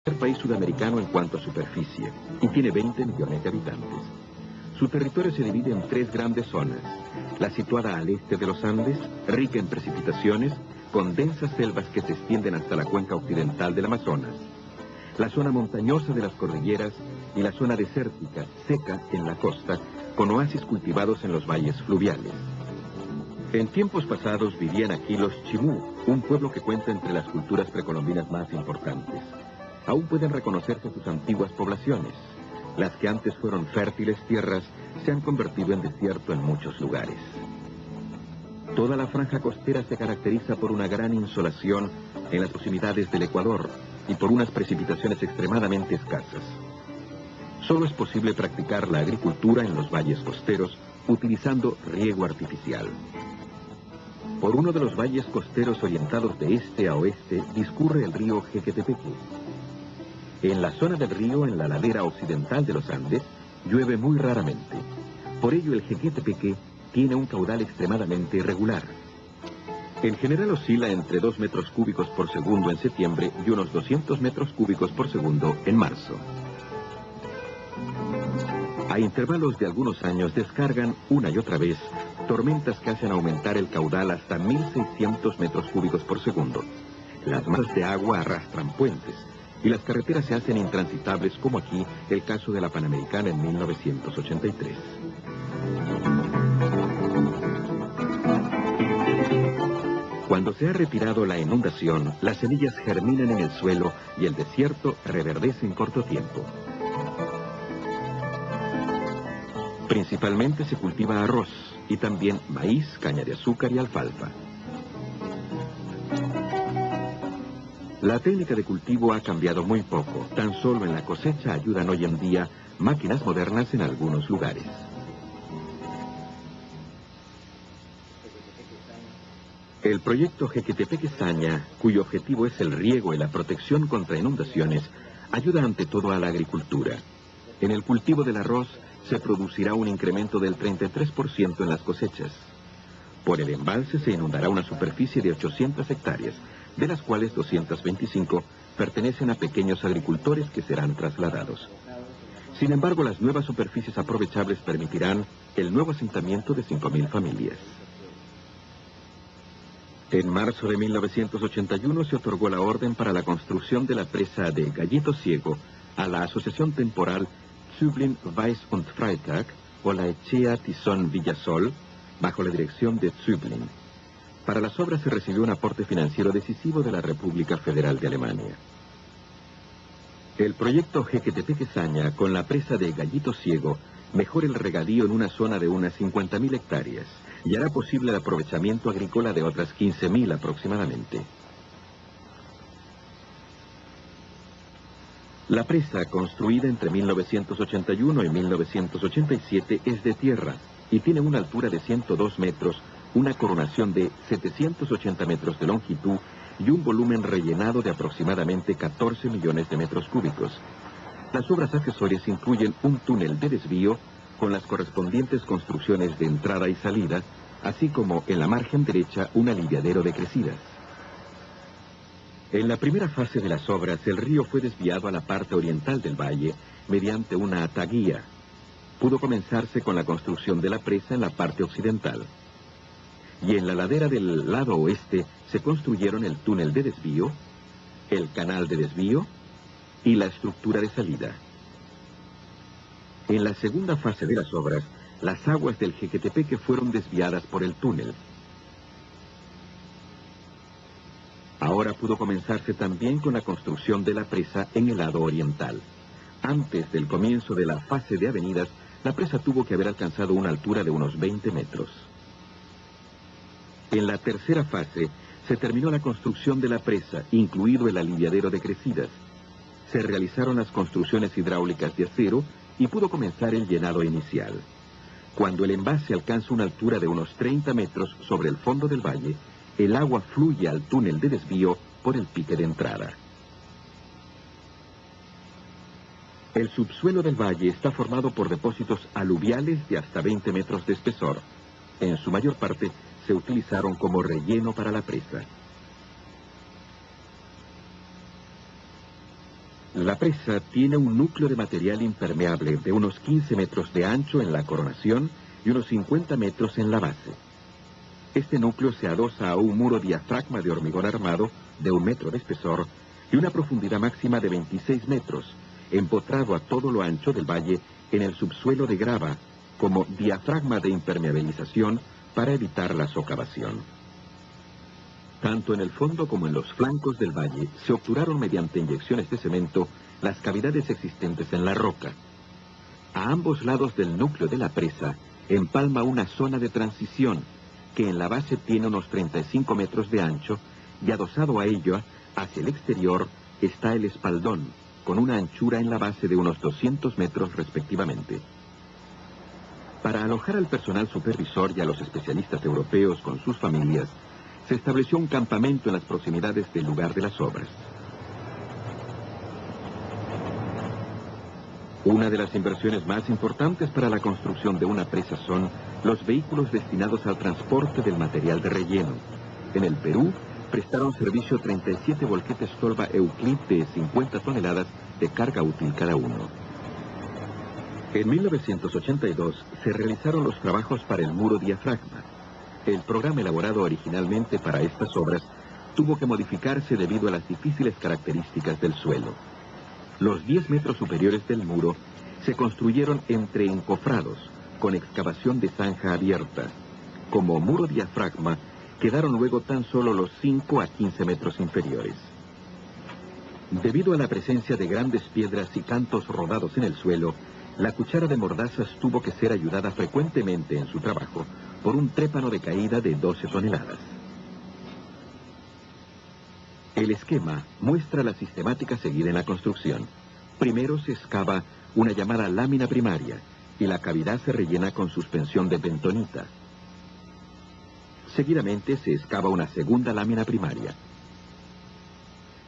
País sudamericano en cuanto a superficie y tiene 20 millones de habitantes. Su territorio se divide en tres grandes zonas. La situada al este de los Andes, rica en precipitaciones, con densas selvas que se extienden hasta la cuenca occidental del Amazonas. La zona montañosa de las cordilleras y la zona desértica, seca en la costa, con oasis cultivados en los valles fluviales. En tiempos pasados vivían aquí los Chimú, un pueblo que cuenta entre las culturas precolombinas más importantes. Aún pueden reconocerse sus antiguas poblaciones. Las que antes fueron fértiles tierras se han convertido en desierto en muchos lugares. Toda la franja costera se caracteriza por una gran insolación en las proximidades del Ecuador y por unas precipitaciones extremadamente escasas. Solo es posible practicar la agricultura en los valles costeros utilizando riego artificial. Por uno de los valles costeros orientados de este a oeste discurre el río Jequetepeque. En la zona del río, en la ladera occidental de los Andes, llueve muy raramente. Por ello, el Jequetepeque tiene un caudal extremadamente irregular. En general oscila entre 2 metros cúbicos por segundo en septiembre y unos 200 metros cúbicos por segundo en marzo. A intervalos de algunos años descargan una y otra vez tormentas que hacen aumentar el caudal hasta 1.600 metros cúbicos por segundo. Las masas de agua arrastran puentes y las carreteras se hacen intransitables, como aquí el caso de la Panamericana en 1983. Cuando se ha retirado la inundación, las semillas germinan en el suelo y el desierto reverdece en corto tiempo. Principalmente se cultiva arroz y también maíz, caña de azúcar y alfalfa. La técnica de cultivo ha cambiado muy poco. Tan solo en la cosecha ayudan hoy en día máquinas modernas en algunos lugares. El proyecto Jequetepeque-Saña, cuyo objetivo es el riego y la protección contra inundaciones, ayuda ante todo a la agricultura. En el cultivo del arroz se producirá un incremento del 33% en las cosechas. Por el embalse se inundará una superficie de 800 hectáreas, de las cuales 225 pertenecen a pequeños agricultores que serán trasladados. Sin embargo, las nuevas superficies aprovechables permitirán el nuevo asentamiento de 5.000 familias. En marzo de 1981 se otorgó la orden para la construcción de la presa de Gallito Ciego a la Asociación Temporal Züblin Weiss und Freitag o la Echea Tizón Villasol, bajo la dirección de Züblin. Para las obras se recibió un aporte financiero decisivo de la República Federal de Alemania. El proyecto Jequetepeque-Saña, con la presa de Gallito Ciego, mejora el regadío en una zona de unas 50.000 hectáreas y hará posible el aprovechamiento agrícola de otras 15.000 aproximadamente. La presa, construida entre 1981 y 1987, es de tierra y tiene una altura de 102 metros, una coronación de 780 metros de longitud y un volumen rellenado de aproximadamente 14 millones de metros cúbicos. Las obras accesorias incluyen un túnel de desvío con las correspondientes construcciones de entrada y salida, así como en la margen derecha un aliviadero de crecidas. En la primera fase de las obras, el río fue desviado a la parte oriental del valle mediante una ataguía. Pudo comenzarse con la construcción de la presa en la parte occidental. Y en la ladera del lado oeste se construyeron el túnel de desvío, el canal de desvío y la estructura de salida. En la segunda fase de las obras, las aguas del Jequetepeque fueron desviadas por el túnel. Ahora pudo comenzarse también con la construcción de la presa en el lado oriental. Antes del comienzo de la fase de avenidas, la presa tuvo que haber alcanzado una altura de unos 20 metros. En la tercera fase, se terminó la construcción de la presa, incluido el aliviadero de crecidas. Se realizaron las construcciones hidráulicas de acero y pudo comenzar el llenado inicial. Cuando el embalse alcanza una altura de unos 30 metros sobre el fondo del valle, el agua fluye al túnel de desvío por el pique de entrada. El subsuelo del valle está formado por depósitos aluviales de hasta 20 metros de espesor. En su mayor parte se utilizaron como relleno para la presa. La presa tiene un núcleo de material impermeable de unos 15 metros de ancho en la coronación y unos 50 metros en la base. Este núcleo se adosa a un muro diafragma de hormigón armado de 1 metro de espesor y una profundidad máxima de 26 metros, empotrado a todo lo ancho del valle en el subsuelo de grava, como diafragma de impermeabilización para evitar la socavación. Tanto en el fondo como en los flancos del valle se obturaron mediante inyecciones de cemento las cavidades existentes en la roca. A ambos lados del núcleo de la presa empalma una zona de transición que en la base tiene unos 35 metros de ancho y adosado a ello, hacia el exterior, está el espaldón, con una anchura en la base de unos 200 metros respectivamente. Para alojar al personal supervisor y a los especialistas europeos con sus familias, se estableció un campamento en las proximidades del lugar de las obras. Una de las inversiones más importantes para la construcción de una presa son los vehículos destinados al transporte del material de relleno. En el Perú, prestaron servicio 37 volquetes Tolva Euclid de 50 toneladas de carga útil cada uno. En 1982 se realizaron los trabajos para el muro diafragma. El programa elaborado originalmente para estas obras tuvo que modificarse debido a las difíciles características del suelo. Los 10 metros superiores del muro se construyeron entre encofrados, con excavación de zanja abierta. Como muro diafragma, quedaron luego tan solo los 5 a 15 metros inferiores. Debido a la presencia de grandes piedras y cantos rodados en el suelo, la cuchara de mordazas tuvo que ser ayudada frecuentemente en su trabajo por un trépano de caída de 12 toneladas. El esquema muestra la sistemática seguida en la construcción. Primero se excava una llamada lámina primaria y la cavidad se rellena con suspensión de bentonita. Seguidamente se excava una segunda lámina primaria.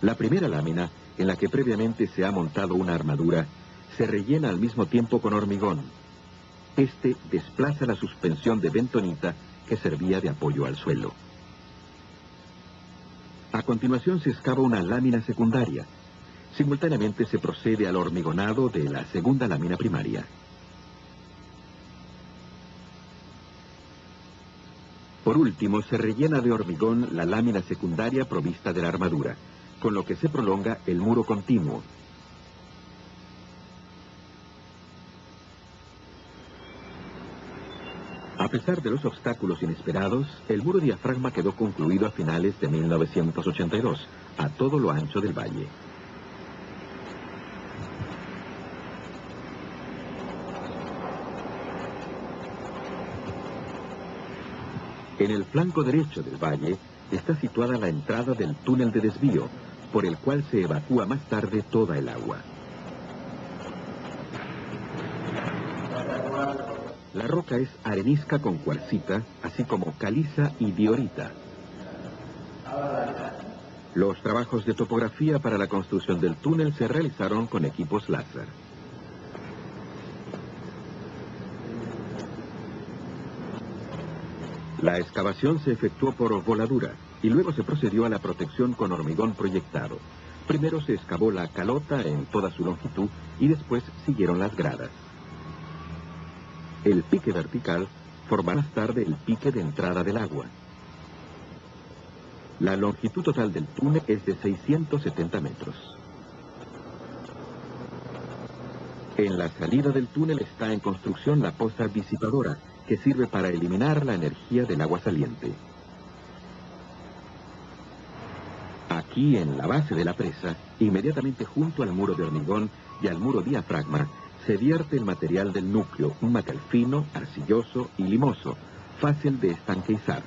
La primera lámina, en la que previamente se ha montado una armadura, se rellena al mismo tiempo con hormigón. Este desplaza la suspensión de bentonita que servía de apoyo al suelo. A continuación se excava una lámina secundaria. Simultáneamente se procede al hormigonado de la segunda lámina primaria. Por último, se rellena de hormigón la lámina secundaria provista de la armadura, con lo que se prolonga el muro continuo. A pesar de los obstáculos inesperados, el muro diafragma quedó concluido a finales de 1982, a todo lo ancho del valle. En el flanco derecho del valle está situada la entrada del túnel de desvío, por el cual se evacúa más tarde toda el agua. La roca es arenisca con cuarcita, así como caliza y diorita. Los trabajos de topografía para la construcción del túnel se realizaron con equipos láser. La excavación se efectuó por voladura y luego se procedió a la protección con hormigón proyectado. Primero se excavó la calota en toda su longitud y después siguieron las gradas. El pique vertical forma más tarde el pique de entrada del agua. La longitud total del túnel es de 670 metros. En la salida del túnel está en construcción la poza disipadora, que sirve para eliminar la energía del agua saliente. Aquí, en la base de la presa, inmediatamente junto al muro de hormigón y al muro diafragma, se vierte el material del núcleo, un material fino, arcilloso y limoso, fácil de estanqueizar.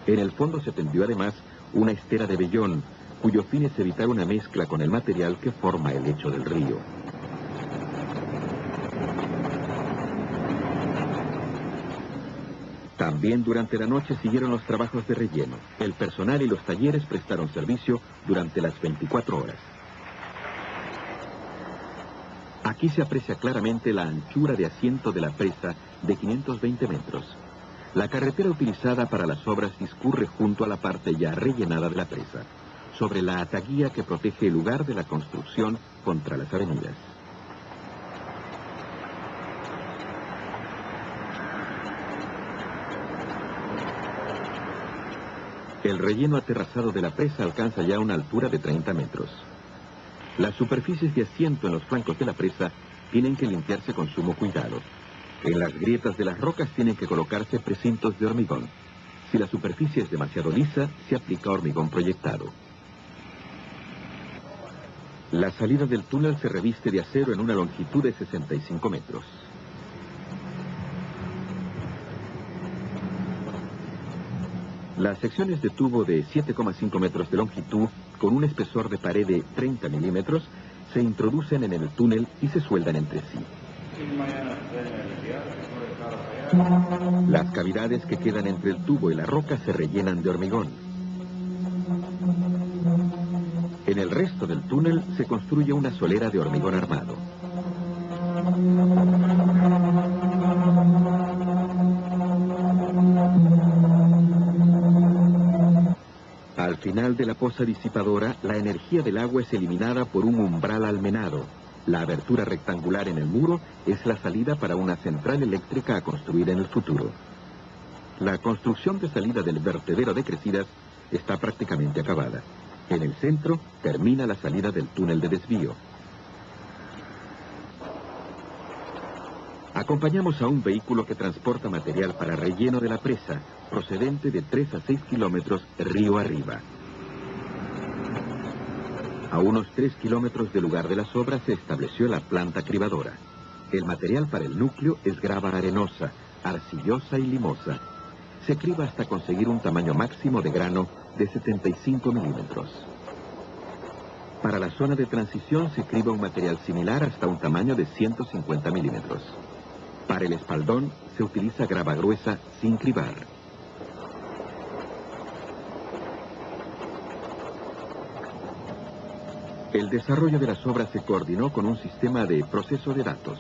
En el fondo se tendió además una estera de vellón, cuyo fin es evitar una mezcla con el material que forma el lecho del río. También durante la noche siguieron los trabajos de relleno. El personal y los talleres prestaron servicio durante las 24 horas. Aquí se aprecia claramente la anchura de asiento de la presa de 520 metros. La carretera utilizada para las obras discurre junto a la parte ya rellenada de la presa. sobre la ataguía que protege el lugar de la construcción contra las avenidas. El relleno aterrazado de la presa alcanza ya una altura de 30 metros. Las superficies de asiento en los flancos de la presa tienen que limpiarse con sumo cuidado. En las grietas de las rocas tienen que colocarse precintos de hormigón. Si la superficie es demasiado lisa, se aplica hormigón proyectado. La salida del túnel se reviste de acero en una longitud de 65 metros. Las secciones de tubo de 7,5 metros de longitud, con un espesor de pared de 30 milímetros, se introducen en el túnel y se sueldan entre sí. Las cavidades que quedan entre el tubo y la roca se rellenan de hormigón. En el resto del túnel se construye una solera de hormigón armado. Al final de la poza disipadora, la energía del agua es eliminada por un umbral almenado. La abertura rectangular en el muro es la salida para una central eléctrica a construir en el futuro. La construcción de salida del vertedero de crecidas está prácticamente acabada. En el centro termina la salida del túnel de desvío. Acompañamos a un vehículo que transporta material para relleno de la presa, procedente de 3 a 6 kilómetros río arriba. A unos 3 kilómetros del lugar de las obras se estableció la planta cribadora. El material para el núcleo es grava arenosa, arcillosa y limosa. Se criba hasta conseguir un tamaño máximo de grano de 75 milímetros. Para la zona de transición se criba un material similar hasta un tamaño de 150 milímetros. Para el espaldón se utiliza grava gruesa sin cribar. El desarrollo de las obras se coordinó con un sistema de proceso de datos.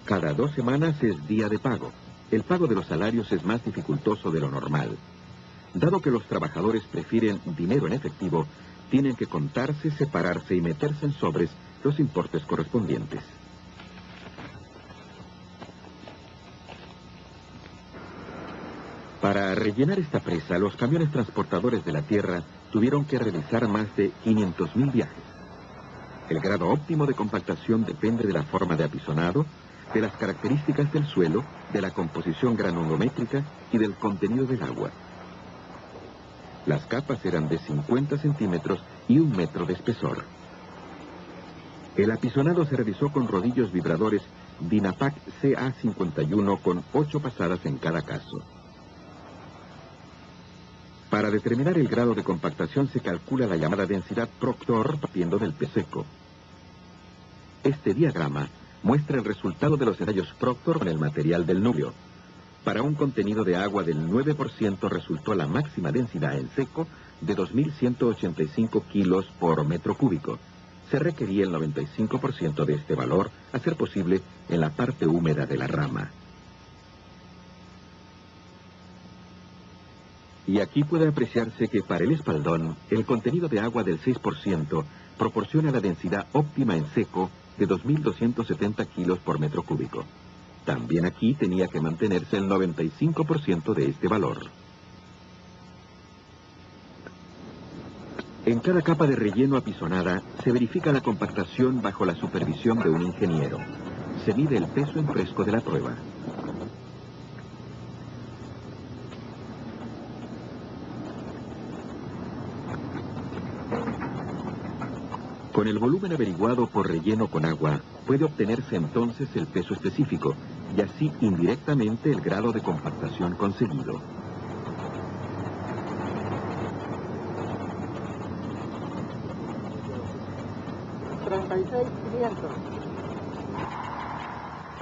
Cada 2 semanas es día de pago. El pago de los salarios es más dificultoso de lo normal. Dado que los trabajadores prefieren dinero en efectivo, tienen que contarse, separarse y meterse en sobres los importes correspondientes. Para rellenar esta presa, los camiones transportadores de la tierra tuvieron que realizar más de 500.000 viajes. El grado óptimo de compactación depende de la forma de apisonado, de las características del suelo, de la composición granulométrica y del contenido del agua. Las capas eran de 50 centímetros y 1 metro de espesor. El apisonado se realizó con rodillos vibradores Dynapac CA51 con 8 pasadas en cada caso. Para determinar el grado de compactación se calcula la llamada densidad Proctor partiendo del pez seco. Este diagrama muestra el resultado de los ensayos Proctor con el material del núcleo. Para un contenido de agua del 9% resultó la máxima densidad en seco de 2.185 kilos por metro cúbico. Se requería el 95% de este valor, a ser posible, en la parte húmeda de la rama. Y aquí puede apreciarse que para el espaldón, el contenido de agua del 6% proporciona la densidad óptima en seco de 2.270 kilos por metro cúbico. También aquí tenía que mantenerse el 95% de este valor. En cada capa de relleno apisonada se verifica la compactación bajo la supervisión de un ingeniero. Se mide el peso en fresco de la prueba. Con el volumen averiguado por relleno con agua, puede obtenerse entonces el peso específico y así indirectamente el grado de compactación conseguido.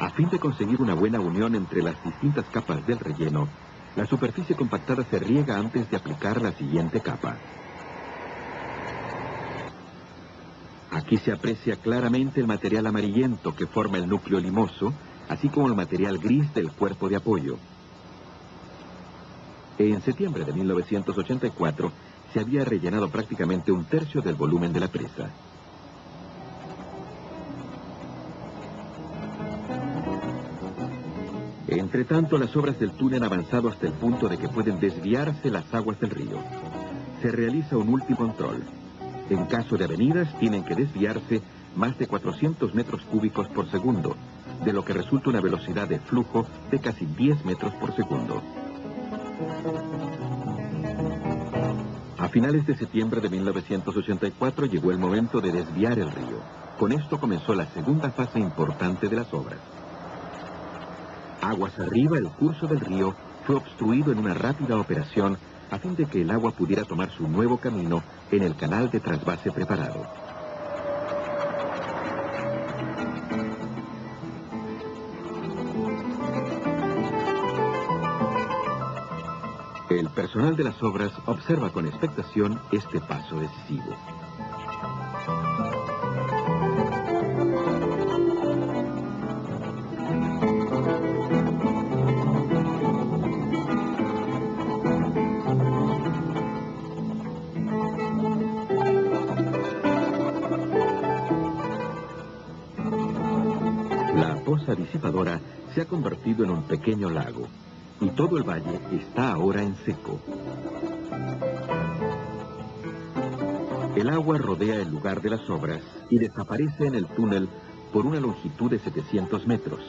A fin de conseguir una buena unión entre las distintas capas del relleno, la superficie compactada se riega antes de aplicar la siguiente capa. Aquí se aprecia claramente el material amarillento que forma el núcleo limoso, así como el material gris del cuerpo de apoyo. En septiembre de 1984 se había rellenado prácticamente un tercio del volumen de la presa. Entre tanto, las obras del túnel han avanzado hasta el punto de que pueden desviarse las aguas del río. Se realiza un último control. En caso de avenidas, tienen que desviarse más de 400 metros cúbicos por segundo, de lo que resulta una velocidad de flujo de casi 10 metros por segundo. A finales de septiembre de 1984 llegó el momento de desviar el río. Con esto comenzó la segunda fase importante de las obras. Aguas arriba, el curso del río fue obstruido en una rápida operación a fin de que el agua pudiera tomar su nuevo camino en el canal de trasvase preparado. El personal de las obras observa con expectación este paso decisivo. La poza disipadora se ha convertido en un pequeño lago y todo el valle está ahora en seco. El agua rodea el lugar de las obras y desaparece en el túnel por una longitud de 700 metros.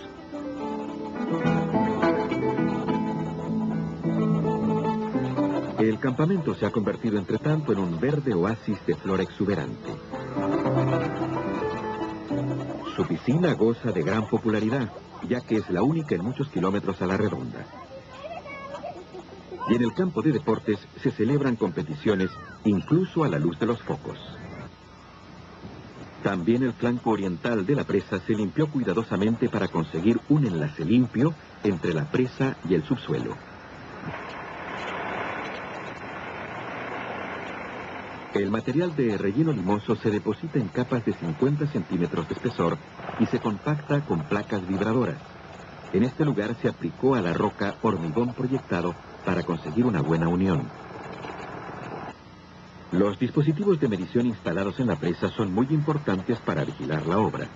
El campamento se ha convertido entre tanto en un verde oasis de flora exuberante. Su piscina goza de gran popularidad, ya que es la única en muchos kilómetros a la redonda. Y en el campo de deportes se celebran competiciones incluso a la luz de los focos. También el flanco oriental de la presa se limpió cuidadosamente para conseguir un enlace limpio entre la presa y el subsuelo. El material de relleno limoso se deposita en capas de 50 centímetros de espesor y se compacta con placas vibradoras. En este lugar se aplicó a la roca hormigón proyectado para conseguir una buena unión. Los dispositivos de medición instalados en la presa son muy importantes para vigilar la obra.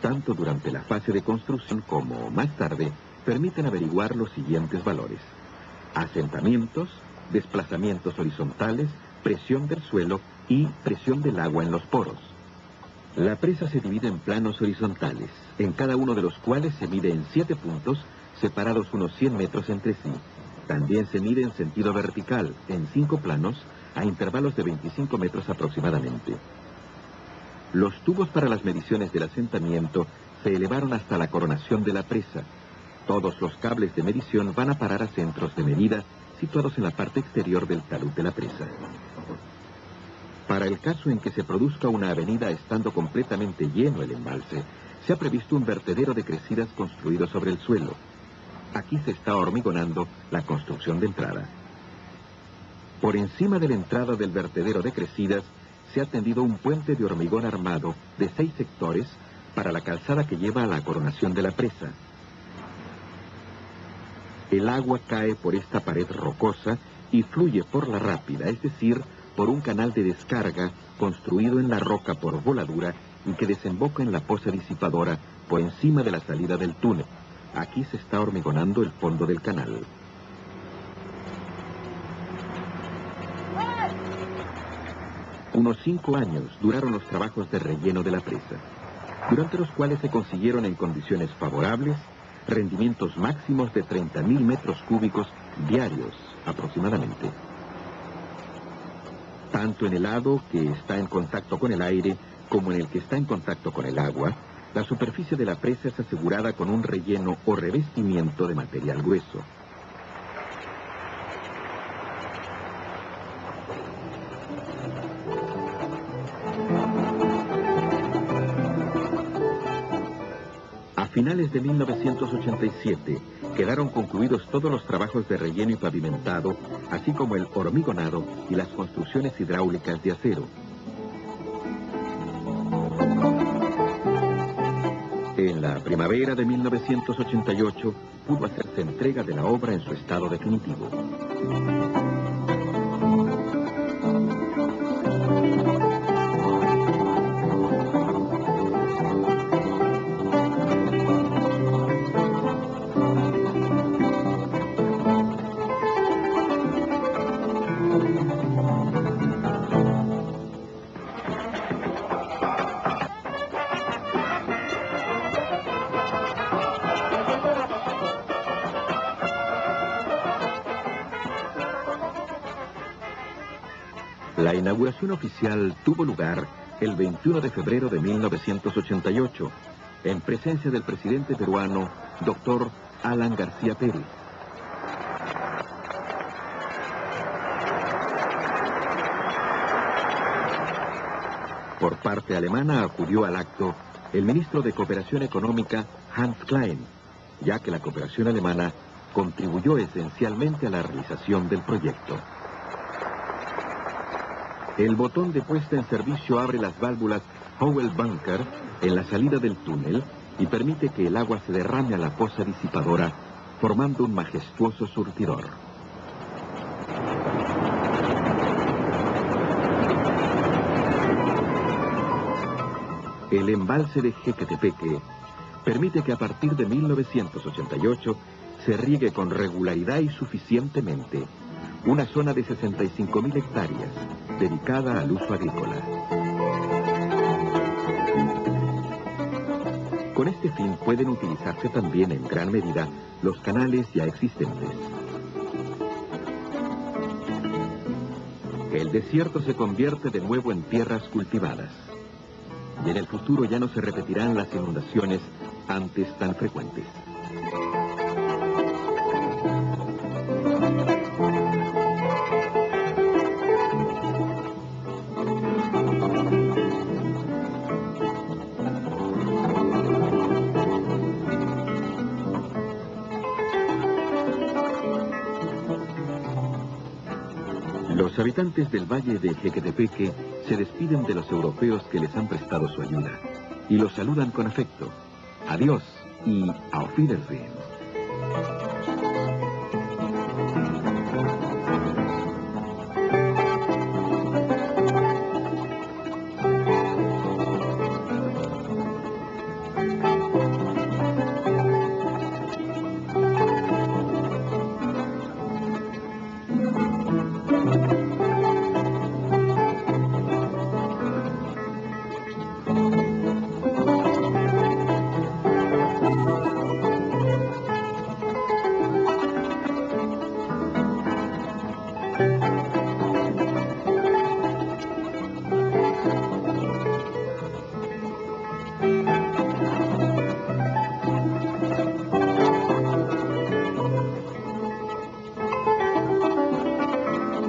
Tanto durante la fase de construcción como más tarde, permiten averiguar los siguientes valores: asentamientos, desplazamientos horizontales, presión del suelo y presión del agua en los poros. La presa se divide en planos horizontales, en cada uno de los cuales se mide en 7 puntos, separados unos 100 metros entre sí. También se mide en sentido vertical, en 5 planos, a intervalos de 25 metros aproximadamente. Los tubos para las mediciones del asentamiento se elevaron hasta la coronación de la presa. Todos los cables de medición van a parar a centros de medida situados en la parte exterior del talud de la presa. Para el caso en que se produzca una avenida estando completamente lleno el embalse, se ha previsto un vertedero de crecidas construido sobre el suelo. Aquí se está hormigonando la construcción de entrada. Por encima de la entrada del vertedero de crecidas se ha tendido un puente de hormigón armado de 6 sectores para la calzada que lleva a la coronación de la presa. El agua cae por esta pared rocosa y fluye por la rápida, es decir, por un canal de descarga construido en la roca por voladura y que desemboca en la poza disipadora por encima de la salida del túnel. Aquí se está hormigonando el fondo del canal. Unos 5 años duraron los trabajos de relleno de la presa, durante los cuales se consiguieron en condiciones favorables rendimientos máximos de 30.000 metros cúbicos diarios aproximadamente. Tanto en el lado que está en contacto con el aire como en el que está en contacto con el agua, la superficie de la presa es asegurada con un relleno o revestimiento de material grueso. A finales de 1987 quedaron concluidos todos los trabajos de relleno y pavimentado, así como el hormigonado y las construcciones hidráulicas de acero. En la primavera de 1988 pudo hacerse entrega de la obra en su estado definitivo. La inauguración oficial tuvo lugar el 21 de febrero de 1988, en presencia del presidente peruano, Dr. Alan García Pérez. Por parte alemana acudió al acto el ministro de Cooperación Económica, Hans Klein, ya que la cooperación alemana contribuyó esencialmente a la realización del proyecto. El botón de puesta en servicio abre las válvulas Howell Bunker en la salida del túnel y permite que el agua se derrame a la fosa disipadora, formando un majestuoso surtidor. El embalse de Jequetepeque permite que a partir de 1988 se riegue con regularidad y suficientemente una zona de 65.000 hectáreas dedicada al uso agrícola. Con este fin pueden utilizarse también en gran medida los canales ya existentes. El desierto se convierte de nuevo en tierras cultivadas. Y en el futuro ya no se repetirán las inundaciones antes tan frecuentes. Los habitantes del valle de Jequetepeque se despiden de los europeos que les han prestado su ayuda y los saludan con afecto. Adiós y auf Wiedersehen.